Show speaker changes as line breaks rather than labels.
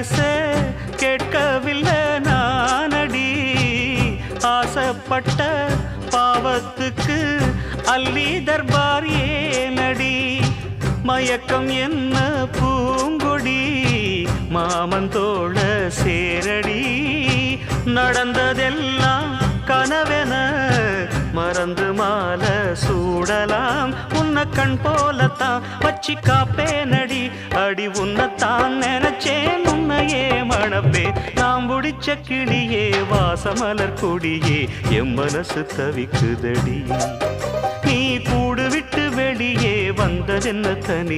மனசே கேட்கவில்லை நானடி ஆசைப்பட்ட பாவத்துக்கு அள்ளி தர்பார் ஏனடி மயக்கம் என்ன பூங்கொடி மாமன் தோழ சேரடி நடந்ததெல்லாம் கனவென மறந்து மாலை சூடலாம் உன்னை கண் போலத்தான் வச்சி காப்பேனடி அடி உன்னைத்தான் நினைச்சேன் உன்னையே மணப்பே நாம் முடிச்ச கிளியே வாசமலர் கொடியே என் மனசு தவிக்குதடி நீ கூடு விட்டு வெளியே வந்ததென்ன தனி